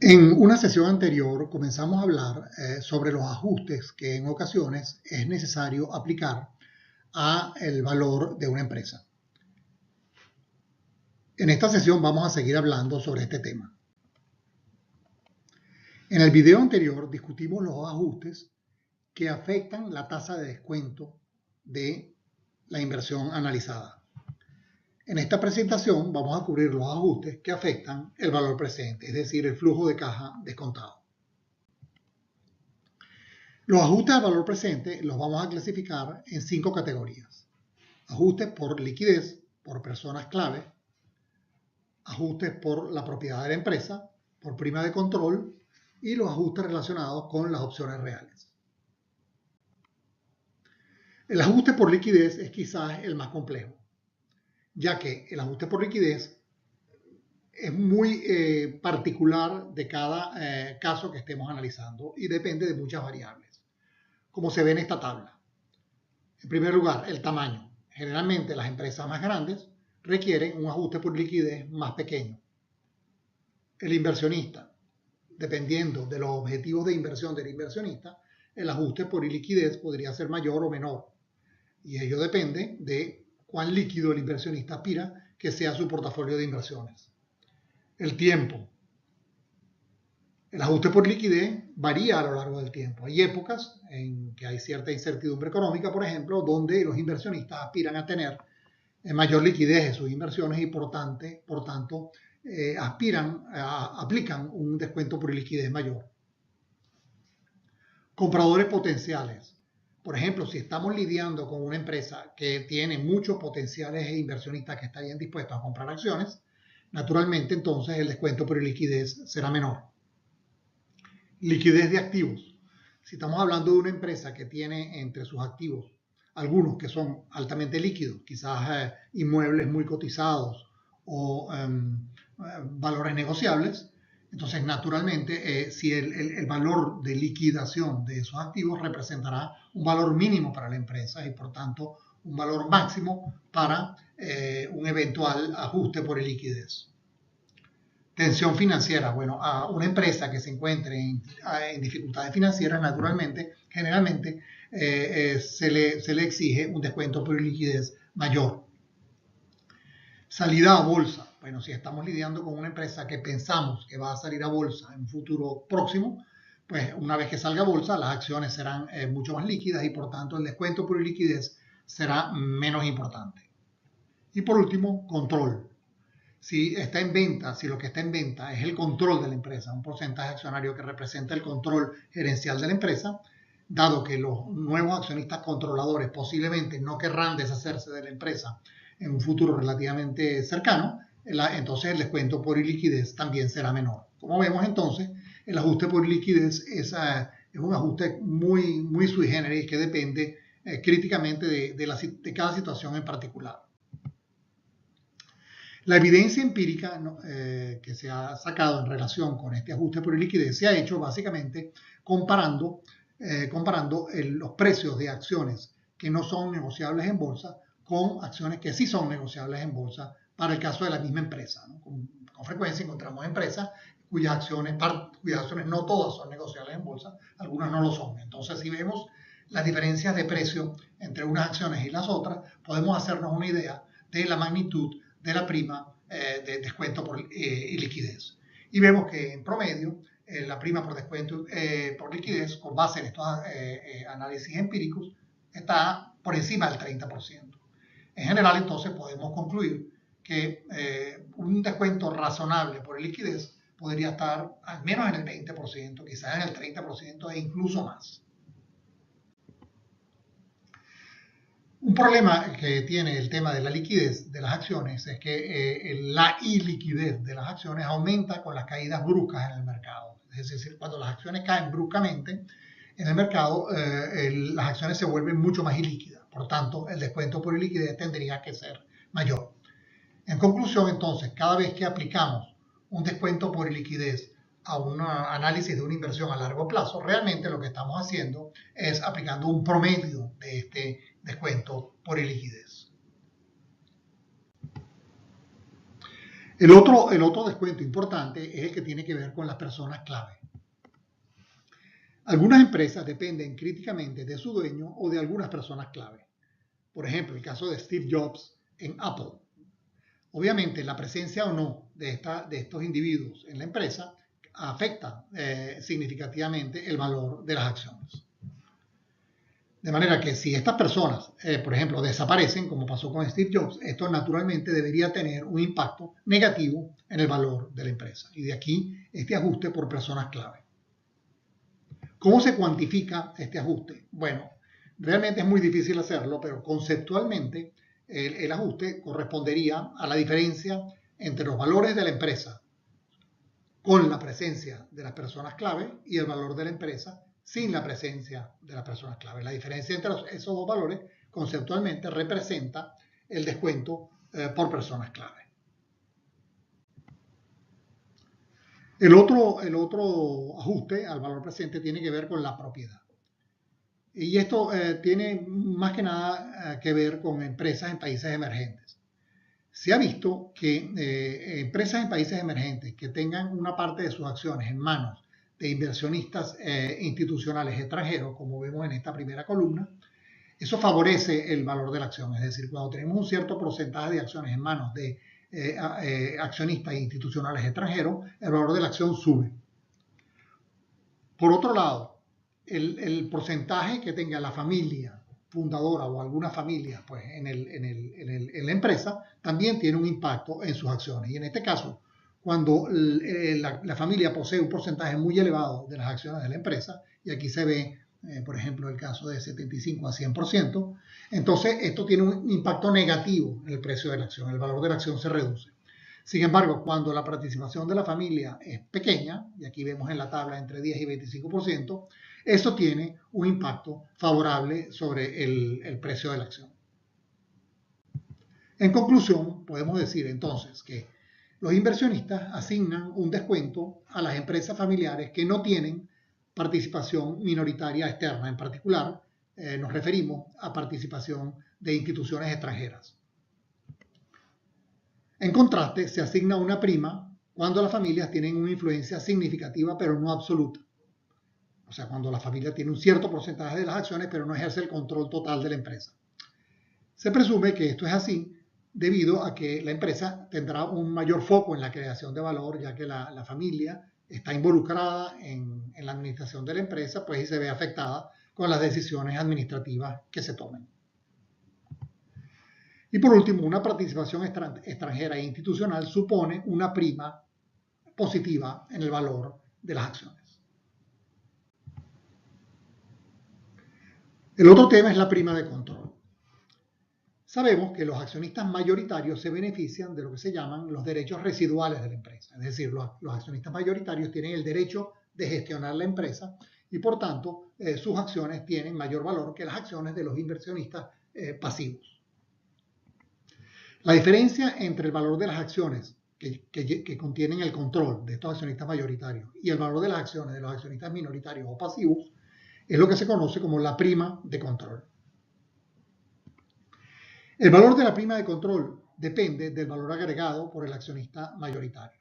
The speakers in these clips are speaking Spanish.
En una sesión anterior comenzamos a hablar sobre los ajustes que en ocasiones es necesario aplicar a el valor de una empresa. En esta sesión vamos a seguir hablando sobre este tema. En el video anterior discutimos los ajustes que afectan la tasa de descuento de la inversión analizada. En esta presentación vamos a cubrir los ajustes que afectan el valor presente, es decir, el flujo de caja descontado. Los ajustes al valor presente los vamos a clasificar en 5 categorías. Ajustes por liquidez, por personas clave, ajustes por la propiedad de la empresa, por prima de control y los ajustes relacionados con las opciones reales. El ajuste por liquidez es quizás el más complejo, ya que el ajuste por liquidez es muy particular de cada caso que estemos analizando y depende de muchas variables, como se ve en esta tabla. En primer lugar, el tamaño. Generalmente las empresas más grandes requieren un ajuste por liquidez más pequeño. El inversionista, dependiendo de los objetivos de inversión del inversionista, el ajuste por liquidez podría ser mayor o menor. Y ello depende de cuán líquido el inversionista aspira que sea su portafolio de inversiones. El tiempo. El ajuste por liquidez varía a lo largo del tiempo. Hay épocas en que hay cierta incertidumbre económica, por ejemplo, donde los inversionistas aspiran a tener mayor liquidez en sus inversiones y por tanto aplican un descuento por liquidez mayor. Compradores potenciales. Por ejemplo, si estamos lidiando con una empresa que tiene muchos potenciales inversionistas que estarían dispuestos a comprar acciones, naturalmente entonces el descuento por liquidez será menor. Liquidez de activos. Si estamos hablando de una empresa que tiene entre sus activos algunos que son altamente líquidos, quizás inmuebles muy cotizados o valores negociables, entonces naturalmente si el valor de liquidación de esos activos representará un valor mínimo para la empresa y por tanto un valor máximo para un eventual ajuste por liquidez. Tensión financiera. Bueno, a una empresa que se encuentre en dificultades financieras, naturalmente, generalmente se le exige un descuento por liquidez mayor. Salida a bolsa. Bueno, si estamos lidiando con una empresa que pensamos que va a salir a bolsa en un futuro próximo, pues una vez que salga a bolsa, las acciones serán mucho más líquidas y por tanto el descuento por liquidez será menos importante. Y por último, control. Si está en venta, si lo que está en venta es el control de la empresa, un porcentaje accionario que representa el control gerencial de la empresa, dado que los nuevos accionistas controladores posiblemente no querrán deshacerse de la empresa en un futuro relativamente cercano, entonces el descuento por liquidez también será menor. Como vemos entonces, el ajuste por liquidez es un ajuste muy sui generis que depende críticamente de cada situación en particular. La evidencia empírica que se ha sacado en relación con este ajuste por liquidez se ha hecho básicamente comparando los precios de acciones que no son negociables en bolsa con acciones que sí son negociables en bolsa para el caso de la misma empresa, ¿no? Con frecuencia encontramos empresas cuyas acciones no todas son negociables en bolsa, algunas no lo son. Entonces, si vemos las diferencias de precio entre unas acciones y las otras, podemos hacernos una idea de la magnitud de la prima de descuento y liquidez. Y vemos que en promedio la prima por descuento por liquidez, con base en estos análisis empíricos, está por encima del 30%. En general, entonces, podemos concluir que un descuento razonable por liquidez podría estar al menos en el 20%, quizás en el 30% e incluso más. Un problema que tiene el tema de la liquidez de las acciones es que la iliquidez de las acciones aumenta con las caídas bruscas en el mercado. Es decir, cuando las acciones caen bruscamente en el mercado, las acciones se vuelven mucho más ilíquidas. Por tanto, el descuento por liquidez tendría que ser mayor. En conclusión, entonces, cada vez que aplicamos un descuento por liquidez a un análisis de una inversión a largo plazo, realmente lo que estamos haciendo es aplicando un promedio de este descuento por liquidez. El otro descuento importante es el que tiene que ver con las personas clave. Algunas empresas dependen críticamente de su dueño o de algunas personas clave. Por ejemplo, el caso de Steve Jobs en Apple. Obviamente, la presencia o no de estos individuos en la empresa afecta significativamente el valor de las acciones. De manera que si estas personas, por ejemplo, desaparecen, como pasó con Steve Jobs, esto naturalmente debería tener un impacto negativo en el valor de la empresa. Y de aquí este ajuste por personas clave. ¿Cómo se cuantifica este ajuste? Bueno, realmente es muy difícil hacerlo, pero conceptualmente el ajuste correspondería a la diferencia entre los valores de la empresa con la presencia de las personas clave y el valor de la empresa sin la presencia de las personas clave. La diferencia entre esos dos valores conceptualmente representa el descuento por personas clave. El otro ajuste al valor presente tiene que ver con la propiedad. Y esto tiene más que nada que ver con empresas en países emergentes. Se ha visto que empresas en países emergentes que tengan una parte de sus acciones en manos de inversionistas institucionales extranjeros, como vemos en esta primera columna, eso favorece el valor de la acción. Es decir, cuando tenemos un cierto porcentaje de acciones en manos de accionistas institucionales extranjeros, el valor de la acción sube. Por otro lado, el porcentaje que tenga la familia fundadora o alguna familia pues, en la empresa también tiene un impacto en sus acciones. Y en este caso, cuando la familia posee un porcentaje muy elevado de las acciones de la empresa, y aquí se ve, por ejemplo, el caso de 75 a 100%, entonces esto tiene un impacto negativo en el precio de la acción, el valor de la acción se reduce. Sin embargo, cuando la participación de la familia es pequeña, y aquí vemos en la tabla entre 10 y 25%, eso tiene un impacto favorable sobre el precio de la acción. En conclusión, podemos decir entonces que los inversionistas asignan un descuento a las empresas familiares que no tienen participación minoritaria externa. En particular, nos referimos a participación de instituciones extranjeras. En contraste, se asigna una prima cuando las familias tienen una influencia significativa pero no absoluta. O sea, cuando la familia tiene un cierto porcentaje de las acciones pero no ejerce el control total de la empresa. Se presume que esto es así debido a que la empresa tendrá un mayor foco en la creación de valor, ya que la familia está involucrada en la administración de la empresa, pues y se ve afectada con las decisiones administrativas que se tomen. Y por último, una participación extranjera e institucional supone una prima positiva en el valor de las acciones. El otro tema es la prima de control. Sabemos que los accionistas mayoritarios se benefician de lo que se llaman los derechos residuales de la empresa. Es decir, los accionistas mayoritarios tienen el derecho de gestionar la empresa y por tanto sus acciones tienen mayor valor que las acciones de los inversionistas pasivos. La diferencia entre el valor de las acciones que contienen el control de estos accionistas mayoritarios y el valor de las acciones de los accionistas minoritarios o pasivos es lo que se conoce como la prima de control. El valor de la prima de control depende del valor agregado por el accionista mayoritario.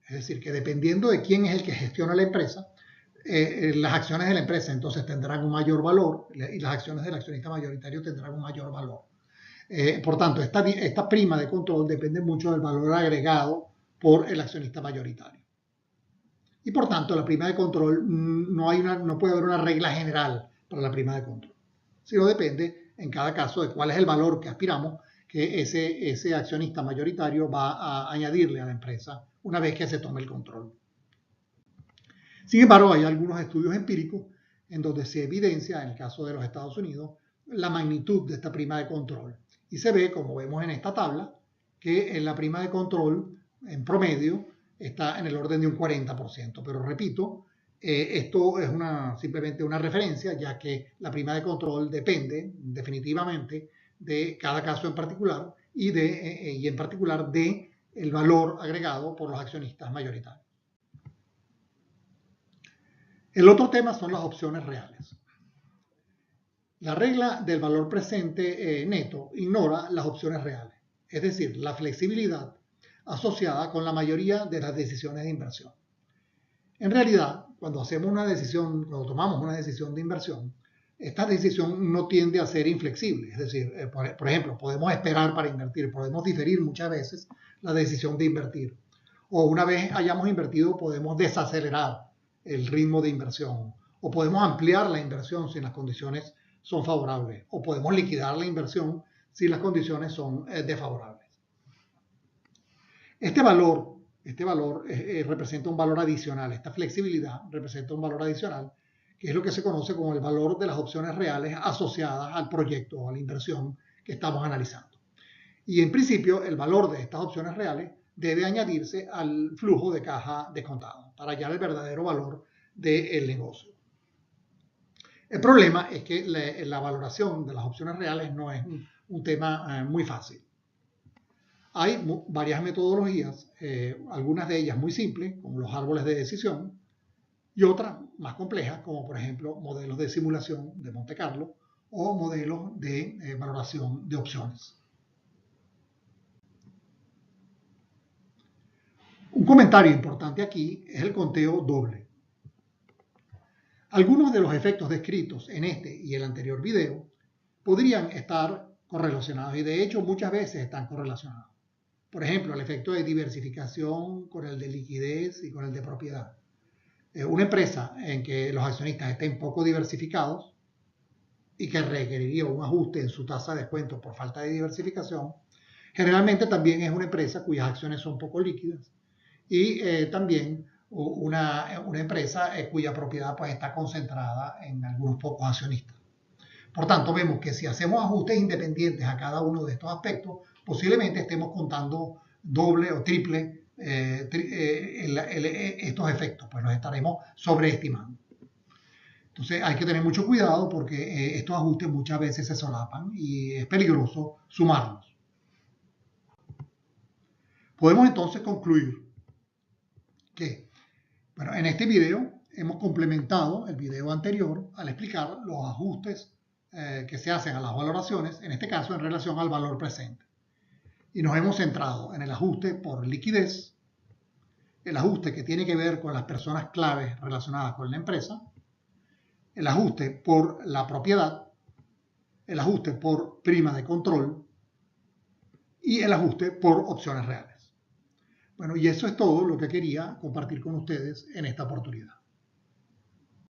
Es decir, que dependiendo de quién es el que gestiona la empresa, las acciones de la empresa entonces tendrán un mayor valor y las acciones del accionista mayoritario tendrán un mayor valor. Por tanto, esta prima de control depende mucho del valor agregado por el accionista mayoritario. Y por tanto, la prima de control no puede haber una regla general para la prima de control, sino depende en cada caso de cuál es el valor que aspiramos que ese accionista mayoritario va a añadirle a la empresa una vez que se tome el control. Sin embargo, hay algunos estudios empíricos en donde se evidencia, en el caso de los Estados Unidos, la magnitud de esta prima de control. Y se ve, como vemos en esta tabla, que la prima de control en promedio está en el orden de un 40%. Pero repito, esto es simplemente una referencia, ya que la prima de control depende definitivamente de cada caso en particular y en particular del valor agregado por los accionistas mayoritarios. El otro tema son las opciones reales. La regla del valor presente neto ignora las opciones reales, es decir, la flexibilidad asociada con la mayoría de las decisiones de inversión. En realidad, cuando tomamos una decisión de inversión, esta decisión no tiende a ser inflexible. Es decir, por ejemplo, podemos esperar para invertir, podemos diferir muchas veces la decisión de invertir. O una vez hayamos invertido, podemos desacelerar el ritmo de inversión. O podemos ampliar la inversión si las condiciones son favorables. O podemos liquidar la inversión si las condiciones son desfavorables. Este valor representa un valor adicional. Esta flexibilidad representa un valor adicional, que es lo que se conoce como el valor de las opciones reales asociadas al proyecto o a la inversión que estamos analizando. Y en principio, el valor de estas opciones reales debe añadirse al flujo de caja descontado para hallar el verdadero valor del negocio. El problema es que la valoración de las opciones reales no es un tema muy fácil. Hay varias metodologías, algunas de ellas muy simples, como los árboles de decisión, y otras más complejas, como por ejemplo modelos de simulación de Monte Carlo o modelos de valoración de opciones. Un comentario importante aquí es el conteo doble. Algunos de los efectos descritos en este y el anterior video podrían estar correlacionados y de hecho muchas veces están correlacionados. Por ejemplo, el efecto de diversificación con el de liquidez y con el de propiedad. Una empresa en que los accionistas estén poco diversificados y que requeriría un ajuste en su tasa de descuento por falta de diversificación, generalmente también es una empresa cuyas acciones son poco líquidas y también una empresa cuya propiedad pues, está concentrada en algunos pocos accionistas. Por tanto, vemos que si hacemos ajustes independientes a cada uno de estos aspectos, posiblemente estemos contando doble o triple estos efectos, pues los estaremos sobreestimando. Entonces hay que tener mucho cuidado porque estos ajustes muchas veces se solapan y es peligroso sumarlos. Podemos entonces concluir que, bueno, en este video hemos complementado el video anterior al explicar los ajustes que se hacen a las valoraciones, en este caso en relación al valor presente. Y nos hemos centrado en el ajuste por liquidez, el ajuste que tiene que ver con las personas claves relacionadas con la empresa, el ajuste por la propiedad, el ajuste por prima de control y el ajuste por opciones reales. Bueno, y eso es todo lo que quería compartir con ustedes en esta oportunidad.